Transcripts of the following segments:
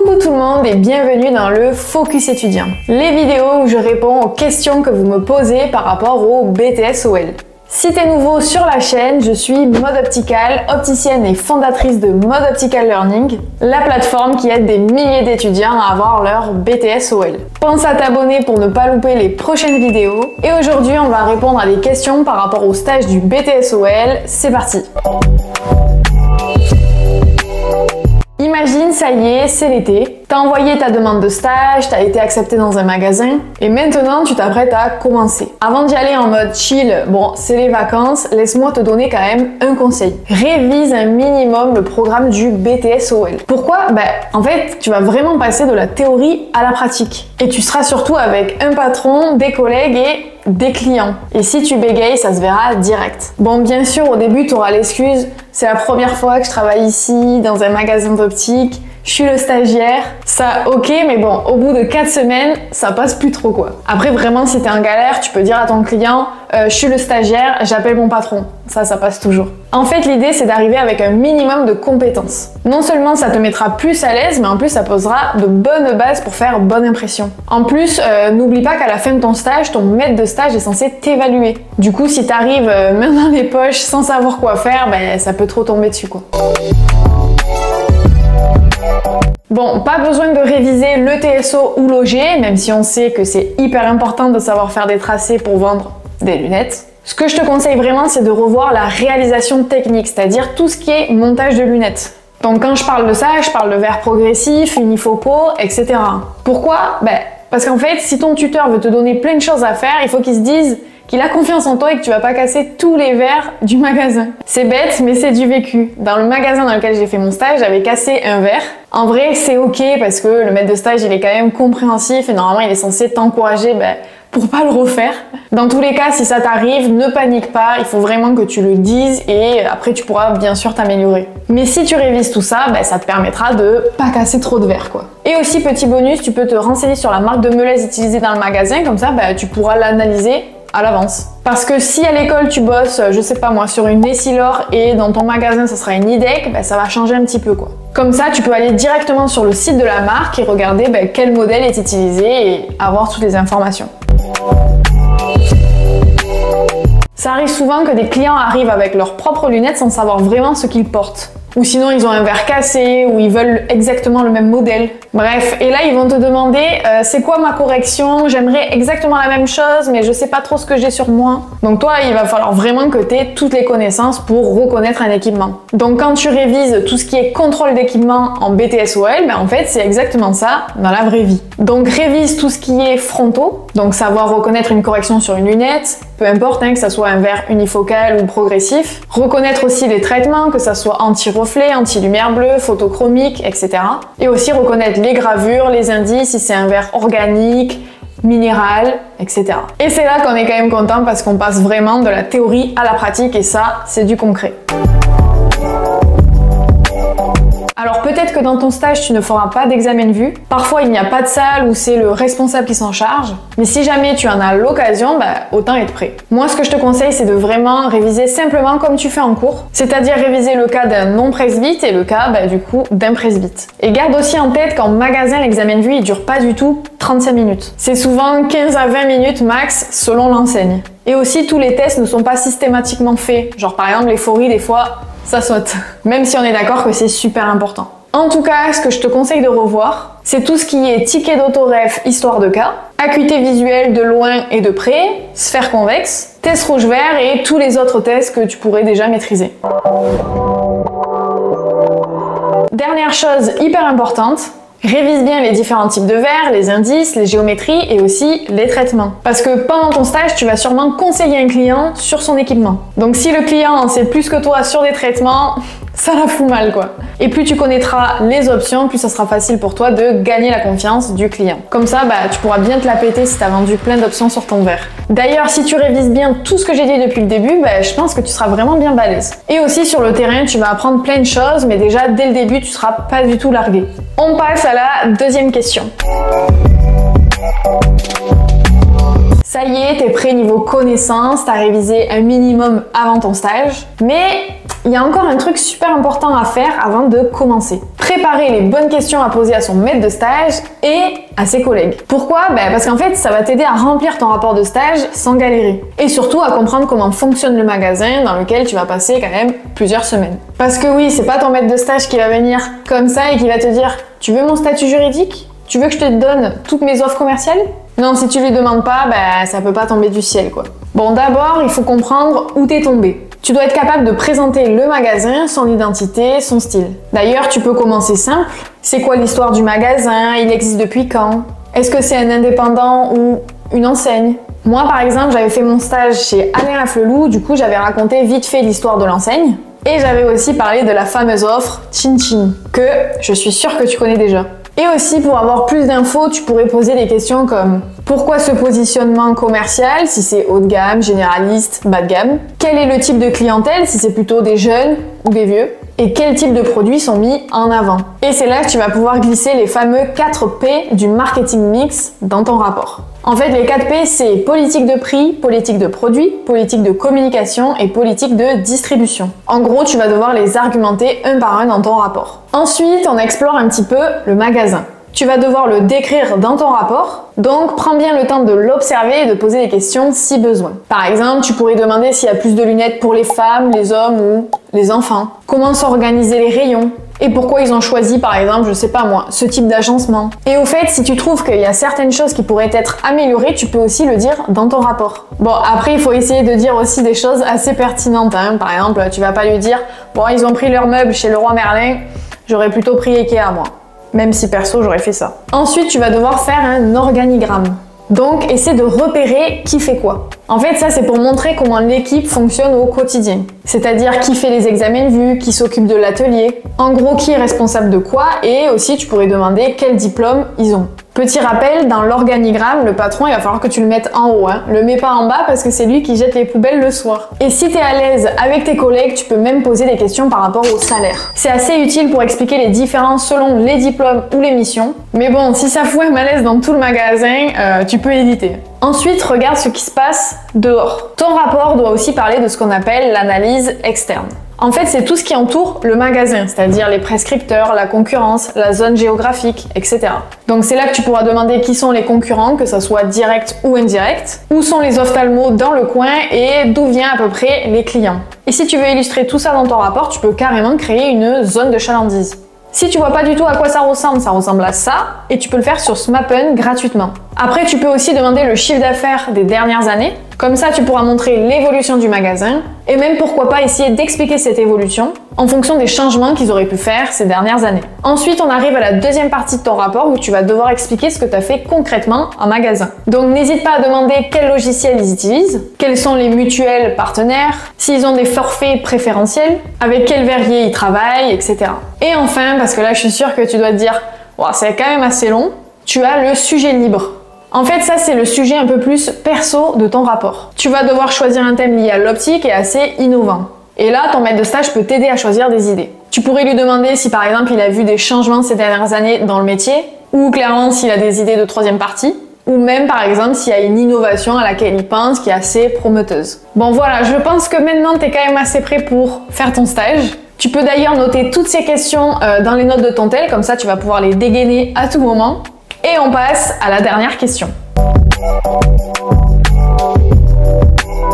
Coucou tout le monde et bienvenue dans le Focus étudiant, les vidéos où je réponds aux questions que vous me posez par rapport au BTS OL. Si t'es nouveau sur la chaîne, je suis Mode Optical, opticienne et fondatrice de Mode Optical Learning, la plateforme qui aide des milliers d'étudiants à avoir leur BTS OL. Pense à t'abonner pour ne pas louper les prochaines vidéos. Et aujourd'hui, on va répondre à des questions par rapport au stage du BTS OL. C'est parti! Imagine, ça y est, c'est l'été, t'as envoyé ta demande de stage, t'as été accepté dans un magasin, et maintenant tu t'apprêtes à commencer. Avant d'y aller en mode chill, bon, c'est les vacances, laisse-moi te donner quand même un conseil. Révise un minimum le programme du BTS OL. Pourquoi? En fait, tu vas vraiment passer de la théorie à la pratique. Et tu seras surtout avec un patron, des collègues et des clients. Et si tu bégayes, ça se verra direct. Bon, bien sûr, au début, tu auras l'excuse, c'est la première fois que je travaille ici, dans un magasin d'optique, je suis le stagiaire. Ça, ok, mais bon, au bout de 4 semaines, ça passe plus trop quoi. Après, vraiment, si t'es en galère, tu peux dire à ton client, je suis le stagiaire, j'appelle mon patron. Ça passe toujours. En fait, l'idée, c'est d'arriver avec un minimum de compétences. Non seulement ça te mettra plus à l'aise, mais en plus, ça posera de bonnes bases pour faire bonne impression. En plus, n'oublie pas qu'à la fin de ton stage, ton maître de stage est censé t'évaluer. Du coup, si t'arrives main dans les poches sans savoir quoi faire, ça peut trop tomber dessus quoi. Bon, pas besoin de réviser le TSO ou l'OG, même si on sait que c'est hyper important de savoir faire des tracés pour vendre des lunettes. Ce que je te conseille vraiment, c'est de revoir la réalisation technique, c'est-à-dire tout ce qui est montage de lunettes. Donc quand je parle de ça, je parle de verres progressifs, unifocaux, etc. Pourquoi? Parce qu'en fait, si ton tuteur veut te donner plein de choses à faire, il faut qu'il se dise qu'il a confiance en toi et que tu vas pas casser tous les verres du magasin. C'est bête, mais c'est du vécu. Dans le magasin dans lequel j'ai fait mon stage, j'avais cassé un verre. En vrai, c'est ok parce que le maître de stage, il est quand même compréhensif et normalement, il est censé t'encourager pour pas le refaire. Dans tous les cas, si ça t'arrive, ne panique pas, il faut vraiment que tu le dises et après tu pourras bien sûr t'améliorer. Mais si tu révises tout ça, ça te permettra de pas casser trop de verres quoi. Et aussi, petit bonus, tu peux te renseigner sur la marque de meuleuse utilisée dans le magasin, comme ça tu pourras l'analyser à l'avance. Parce que si à l'école tu bosses, je sais pas moi, sur une Essilor et dans ton magasin ça sera une IDEC, ça va changer un petit peu quoi. Comme ça, tu peux aller directement sur le site de la marque et regarder quel modèle est utilisé et avoir toutes les informations. Ça arrive souvent que des clients arrivent avec leurs propres lunettes sans savoir vraiment ce qu'ils portent. Ou sinon ils ont un verre cassé, ou ils veulent exactement le même modèle. Bref, et là ils vont te demander c'est quoi ma correction, j'aimerais exactement la même chose mais je sais pas trop ce que j'ai sur moi. Donc toi il va falloir vraiment que tu aies toutes les connaissances pour reconnaître un équipement. Donc quand tu révises tout ce qui est contrôle d'équipement en BTS OL, en fait c'est exactement ça dans la vraie vie. Donc révise tout ce qui est frontaux, donc savoir reconnaître une correction sur une lunette, peu importe que ça soit un verre unifocal ou progressif. Reconnaître aussi les traitements, que ça soit anti-reflet, anti-lumière bleue, photochromique, etc. Et aussi reconnaître les gravures, les indices, si c'est un verre organique, minéral, etc. Et c'est là qu'on est quand même content parce qu'on passe vraiment de la théorie à la pratique et ça, c'est du concret. Alors peut-être que dans ton stage, tu ne feras pas d'examen de vue. Parfois, il n'y a pas de salle où c'est le responsable qui s'en charge. Mais si jamais tu en as l'occasion, autant être prêt. Moi, ce que je te conseille, c'est de vraiment réviser simplement comme tu fais en cours. C'est-à-dire réviser le cas d'un non-presbyte et le cas, du coup, d'un presbyte. Et garde aussi en tête qu'en magasin, l'examen de vue, il dure pas du tout 35 minutes. C'est souvent 15 à 20 minutes max selon l'enseigne. Et aussi, tous les tests ne sont pas systématiquement faits. Genre par exemple, l'ephorie, des fois, ça saute. Même si on est d'accord que c'est super important. En tout cas, ce que je te conseille de revoir, c'est tout ce qui est ticket d'autoref, histoire de cas, acuité visuelle de loin et de près, sphère convexe, test rouge-vert et tous les autres tests que tu pourrais déjà maîtriser. Dernière chose hyper importante, révise bien les différents types de verres, les indices, les géométries et aussi les traitements. Parce que pendant ton stage, tu vas sûrement conseiller un client sur son équipement. Donc si le client en sait plus que toi sur des traitements, ça la fout mal quoi. Et plus tu connaîtras les options, plus ça sera facile pour toi de gagner la confiance du client. Comme ça, tu pourras bien te la péter si tu as vendu plein d'options sur ton verre. D'ailleurs, si tu révises bien tout ce que j'ai dit depuis le début, je pense que tu seras vraiment bien balèze. Et aussi sur le terrain, tu vas apprendre plein de choses, mais déjà dès le début, tu seras pas du tout largué. On passe à la deuxième question. Ça y est, t'es prêt niveau connaissance, t'as révisé un minimum avant ton stage, mais il y a encore un truc super important à faire avant de commencer. Préparer les bonnes questions à poser à son maître de stage et à ses collègues. Pourquoi? Parce qu'en fait, ça va t'aider à remplir ton rapport de stage sans galérer. Et surtout à comprendre comment fonctionne le magasin dans lequel tu vas passer quand même plusieurs semaines. Parce que oui, c'est pas ton maître de stage qui va venir comme ça et qui va te dire « Tu veux mon statut juridique? Tu veux que je te donne toutes mes offres commerciales ?» Non, si tu lui demandes pas, ça peut pas tomber du ciel quoi. Bon, d'abord, il faut comprendre où t'es tombé. Tu dois être capable de présenter le magasin, son identité, son style. D'ailleurs, tu peux commencer simple. C'est quoi l'histoire du magasin? Il existe depuis quand? Est-ce que c'est un indépendant ou une enseigne? Moi, par exemple, j'avais fait mon stage chez Alain Laflelou, du coup, j'avais raconté vite fait l'histoire de l'enseigne. Et j'avais aussi parlé de la fameuse offre Chin Chin, que je suis sûre que tu connais déjà. Et aussi, pour avoir plus d'infos, tu pourrais poser des questions comme pourquoi ce positionnement commercial, si c'est haut de gamme, généraliste, bas de gamme? Quel est le type de clientèle, si c'est plutôt des jeunes ou des vieux? Et quels types de produits sont mis en avant? Et c'est là que tu vas pouvoir glisser les fameux 4 P du marketing mix dans ton rapport. En fait, les 4 P, c'est politique de prix, politique de produit, politique de communication et politique de distribution. En gros, tu vas devoir les argumenter un par un dans ton rapport. Ensuite, on explore un petit peu le magasin. Tu vas devoir le décrire dans ton rapport, donc prends bien le temps de l'observer et de poser des questions si besoin. Par exemple, tu pourrais demander s'il y a plus de lunettes pour les femmes, les hommes ou les enfants. Comment sont organisés les rayons? Et pourquoi ils ont choisi, par exemple, je sais pas moi, ce type d'agencement. Et au fait, si tu trouves qu'il y a certaines choses qui pourraient être améliorées, tu peux aussi le dire dans ton rapport. Bon, après, il faut essayer de dire aussi des choses assez pertinentes, hein. Par exemple, tu vas pas lui dire « Bon, ils ont pris leurs meubles chez Leroy Merlin, j'aurais plutôt pris Ikea, moi. » Même si perso, j'aurais fait ça. Ensuite, tu vas devoir faire un organigramme. Donc, essaie de repérer qui fait quoi. En fait, ça, c'est pour montrer comment l'équipe fonctionne au quotidien. C'est-à-dire qui fait les examens de vue, qui s'occupe de l'atelier. En gros, qui est responsable de quoi, et aussi, tu pourrais demander quel diplôme ils ont. Petit rappel, dans l'organigramme, le patron, il va falloir que tu le mettes en haut. Le mets pas en bas parce que c'est lui qui jette les poubelles le soir. Et si tu es à l'aise avec tes collègues, tu peux même poser des questions par rapport au salaire. C'est assez utile pour expliquer les différences selon les diplômes ou les missions. Mais bon, si ça fout un malaise dans tout le magasin, tu peux éviter. Ensuite, regarde ce qui se passe dehors. Ton rapport doit aussi parler de ce qu'on appelle l'analyse externe. En fait, c'est tout ce qui entoure le magasin, c'est-à-dire les prescripteurs, la concurrence, la zone géographique, etc. Donc c'est là que tu pourras demander qui sont les concurrents, que ce soit direct ou indirect, où sont les ophtalmos dans le coin et d'où viennent à peu près les clients. Et si tu veux illustrer tout ça dans ton rapport, tu peux carrément créer une zone de chalandise. Si tu vois pas du tout à quoi ça ressemble à ça, et tu peux le faire sur Smappen gratuitement. Après, tu peux aussi demander le chiffre d'affaires des dernières années. Comme ça, tu pourras montrer l'évolution du magasin et même pourquoi pas essayer d'expliquer cette évolution en fonction des changements qu'ils auraient pu faire ces dernières années. Ensuite, on arrive à la deuxième partie de ton rapport où tu vas devoir expliquer ce que tu as fait concrètement en magasin. Donc, n'hésite pas à demander quel logiciel ils utilisent, quels sont les mutuelles partenaires, s'ils ont des forfaits préférentiels, avec quel verrier ils travaillent, etc. Et enfin, parce que là, je suis sûre que tu dois te dire wow, « c'est quand même assez long », tu as le sujet libre. En fait, ça, c'est le sujet un peu plus perso de ton rapport. Tu vas devoir choisir un thème lié à l'optique et assez innovant. Et là, ton maître de stage peut t'aider à choisir des idées. Tu pourrais lui demander si, par exemple, il a vu des changements ces dernières années dans le métier, ou clairement s'il a des idées de troisième partie, ou même, par exemple, s'il y a une innovation à laquelle il pense qui est assez prometteuse. Bon, voilà, je pense que maintenant, tu es quand même assez prêt pour faire ton stage. Tu peux d'ailleurs noter toutes ces questions dans les notes de ton tel, comme ça, tu vas pouvoir les dégainer à tout moment. Et on passe à la dernière question.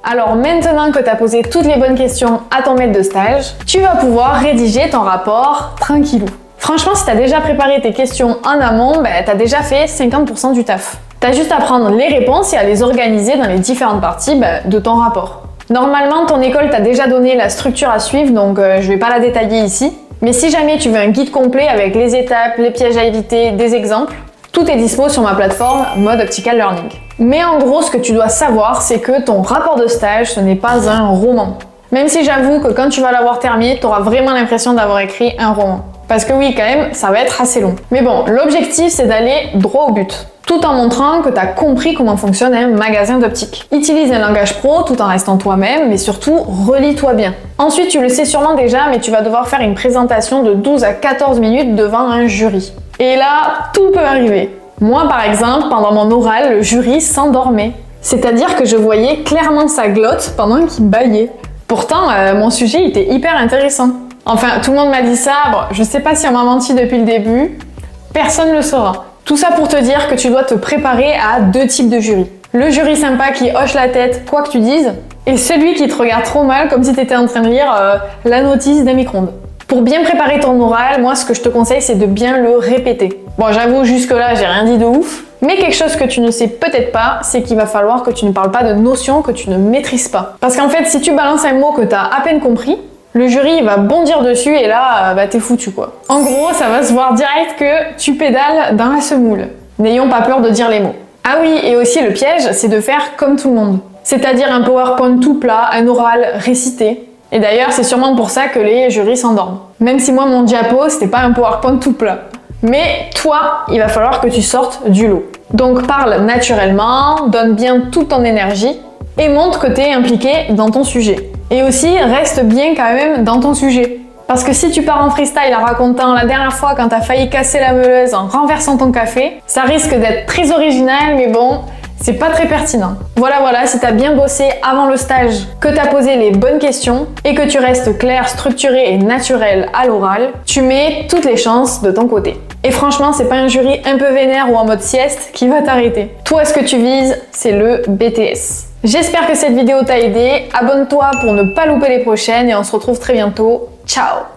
Alors maintenant que tu as posé toutes les bonnes questions à ton maître de stage, tu vas pouvoir rédiger ton rapport tranquillou. Franchement, si tu as déjà préparé tes questions en amont, tu as déjà fait 50% du taf. Tu as juste à prendre les réponses et à les organiser dans les différentes parties de ton rapport. Normalement, ton école t'a déjà donné la structure à suivre, donc je vais pas la détailler ici. Mais si jamais tu veux un guide complet avec les étapes, les pièges à éviter, des exemples, tout est dispo sur ma plateforme Mode Optical Learning. Mais en gros, ce que tu dois savoir, c'est que ton rapport de stage, ce n'est pas un roman. Même si j'avoue que quand tu vas l'avoir terminé, tu auras vraiment l'impression d'avoir écrit un roman. Parce que oui, quand même, ça va être assez long. Mais bon, l'objectif, c'est d'aller droit au but, tout en montrant que tu as compris comment fonctionne un magasin d'optique. Utilise un langage pro tout en restant toi-même, mais surtout, relis-toi bien. Ensuite, tu le sais sûrement déjà, mais tu vas devoir faire une présentation de 12 à 14 minutes devant un jury. Et là, tout peut arriver. Moi, par exemple, pendant mon oral, le jury s'endormait. C'est-à-dire que je voyais clairement sa glotte pendant qu'il bâillait. Pourtant, mon sujet était hyper intéressant. Enfin, tout le monde m'a dit ça, bon, je sais pas si on m'a menti depuis le début, personne ne le saura. Tout ça pour te dire que tu dois te préparer à 2 types de jury. Le jury sympa qui hoche la tête quoi que tu dises, et celui qui te regarde trop mal comme si tu étais en train de lire la notice d'un micro-ondes. Pour bien préparer ton oral, moi ce que je te conseille c'est de bien le répéter. Bon, j'avoue jusque là j'ai rien dit de ouf, mais quelque chose que tu ne sais peut-être pas, c'est qu'il va falloir que tu ne parles pas de notions que tu ne maîtrises pas. Parce qu'en fait, si tu balances un mot que tu as à peine compris, le jury va bondir dessus et là, bah, t'es foutu quoi. En gros, ça va se voir direct que tu pédales dans la semoule. N'ayons pas peur de dire les mots. Ah oui, et aussi le piège, c'est de faire comme tout le monde. C'est-à-dire un PowerPoint tout plat, un oral récité. Et d'ailleurs, c'est sûrement pour ça que les jurys s'endorment. Même si moi, mon diapo, c'était pas un PowerPoint tout plat. Mais toi, il va falloir que tu sortes du lot. Donc parle naturellement, donne bien toute ton énergie et montre que tu es impliqué dans ton sujet. Et aussi, reste bien quand même dans ton sujet. Parce que si tu pars en freestyle en racontant la dernière fois quand t'as failli casser la meuleuse en renversant ton café, ça risque d'être très original, mais bon, c'est pas très pertinent. Voilà, si t'as bien bossé avant le stage, que t'as posé les bonnes questions et que tu restes clair, structuré et naturel à l'oral, tu mets toutes les chances de ton côté. Et franchement, c'est pas un jury un peu vénère ou en mode sieste qui va t'arrêter. Toi, ce que tu vises, c'est le BTS. J'espère que cette vidéo t'a aidé. Abonne-toi pour ne pas louper les prochaines et on se retrouve très bientôt. Ciao!